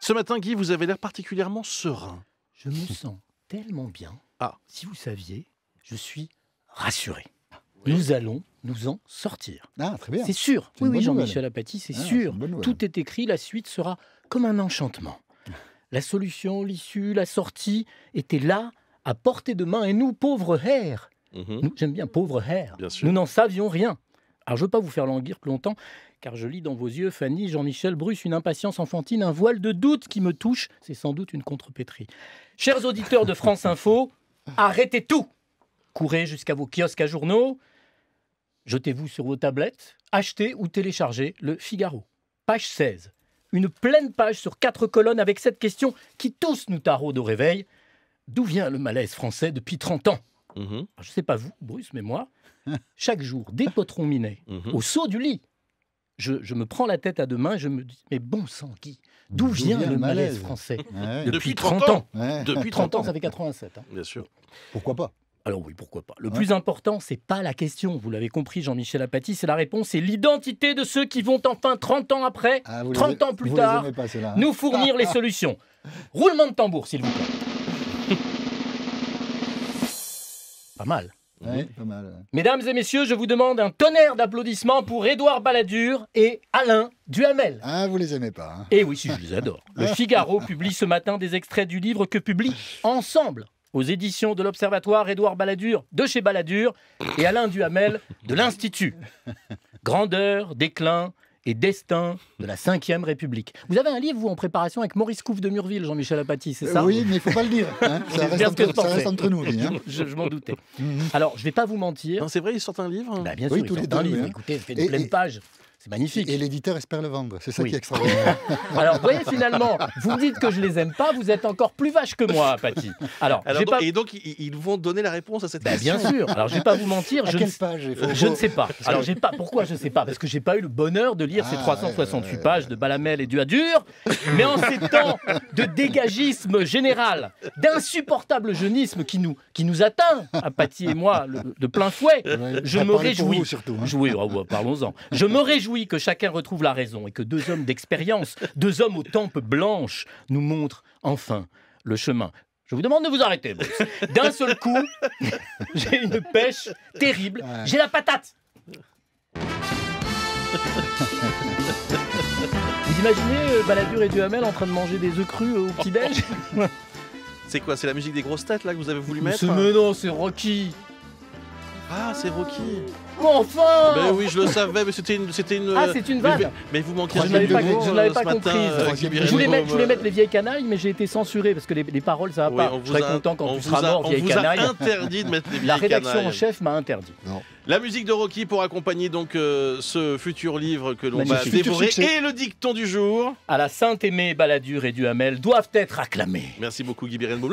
Ce matin, Guy, vous avez l'air particulièrement serein. Je me sens tellement bien. Ah. Si vous saviez, je suis rassuré. Nous allons nous en sortir. Ah, très bien. C'est sûr. C'est une Oui, bonne Jean-Michel nouvelle. Apathy, c'est Ah, c'est sûr. une bonne nouvelle. Tout est écrit, la suite sera comme un enchantement. La solution, l'issue, la sortie étaient là, à portée de main. Et nous, pauvres hères, j'aime bien pauvres hères, Bien sûr. nous n'en savions rien. Alors, je ne veux pas vous faire languir plus longtemps, car je lis dans vos yeux, Fanny, Jean-Michel, Bruce, une impatience enfantine, un voile de doute qui me touche. C'est sans doute une contrepétrie. Chers auditeurs de France Info, arrêtez tout. Courez jusqu'à vos kiosques à journaux. Jetez-vous sur vos tablettes. Achetez ou téléchargez le Figaro. Page 16. Une pleine page sur 4 colonnes avec cette question qui tous nous taraude au réveil. D'où vient le malaise français depuis 30 ans ? Alors, je ne sais pas vous, Bruce, mais moi, chaque jour, des potrons minés, au saut du lit, je me prends la tête à deux mains et je me dis, mais bon sang, Guy, d'où vient le malaise français Ouais. depuis 30 ans Ouais. Depuis 30 ans, ans. ça fait 87. Hein. Bien sûr. Pourquoi pas? Alors oui, pourquoi pas. Le plus important, c'est pas la question. Vous l'avez compris, Jean-Michel Apathy, c'est la réponse. C'est l'identité de ceux qui vont enfin, 30 ans après, Ah, vous 30 les- ans plus vous tard, les aimez pas, ceux-là, hein. nous fournir les solutions. Roulement de tambour, s'il vous plaît. Pas mal. Ouais, pas mal. Ouais. Mesdames et messieurs, je vous demande un tonnerre d'applaudissements pour Édouard Balladur et Alain Duhamel. Ah, vous les aimez pas. Hein. Et oui, si, je les adore. Le Figaro publie ce matin des extraits du livre que publie Ensemble, aux éditions de l'Observatoire, Édouard Balladur de chez Balladur et Alain Duhamel de l'Institut. Grandeur, déclin et destin de la Ve République. Vous avez un livre, vous, en préparation avec Maurice Couve de Murville, Jean-Michel Apathy, c'est ça? Oui, mais il faut pas le dire. Hein. Ça, C'est bien ce que je ça reste pensais. entre nous. Guy, hein. Je m'en doutais. Alors, je ne vais pas vous mentir. Non, c'est vrai, ils sortent un livre. Bah, bien Oui, sûr, tous ils les sortent un deux, livre. oui, hein. Écoutez, c'est une Et- pleine page. C'est magnifique. Et l'éditeur espère le vendre. C'est ça Oui. qui est extraordinaire. Alors, vous voyez, finalement, vous me dites que je les aime pas, vous êtes encore plus vache que moi, Apathy. Alors, Alors, j'ai donc- pas... Et donc, ils vont donner la réponse à cette Bah, question. bien sûr. Alors, je vais pas vous mentir. À Je, quelle ne... page il faut- je ne sais pas. Alors, j'ai pas. Pourquoi je ne sais pas? Parce que j'ai pas eu le bonheur de lire ces Ah, 368 ouais. pages de Balamel et Duhadur. Mais en ces temps de dégagisme général, d'insupportable jeunisme qui nous atteint, Apathy et moi, de plein fouet, Ouais, je ça me parlait pour réjouis. vous, surtout, hein. Oui, oh, bah, parlons-en. Je me réjouis que chacun retrouve la raison et que deux hommes d'expérience, deux hommes aux tempes blanches, nous montrent enfin le chemin. Je vous demande de vous arrêter, Bruce. D'un seul coup, j'ai une pêche terrible. Ouais. J'ai la patate. Vous imaginez Balladur et Duhamel en train de manger des œufs crus au petit-déj? C'est quoi? C'est la musique des grosses têtes là que vous avez voulu mettre? Mais non, c'est Rocky. Ah, c'est Rocky. Mais enfin Ben oui, je le savais, mais c'était une. Ah, c'est une vanne. Mais vous manquez Je un n'avais peu pas, de je ne l'avais ce pas matin, comprise. Troisième Guy degré. Je voulais, Birémont, mettre, je voulais mettre les vieilles canailles, mais j'ai été censuré parce que les paroles, ça va Oui, pas. on Je vous serais a- content quand on tu vous seras a- mort, on vieille vous a canaille. interdit de mettre les vieilles La rédaction canailles. en chef m'a interdit. Non. La musique de Rocky pour accompagner donc ce futur livre que l'on va Magnifique. dévorer. Futur succès. Et le dicton du jour. À la Sainte-Aimée, Balladur et Duhamel doivent être acclamés. Merci beaucoup Guy Birémont.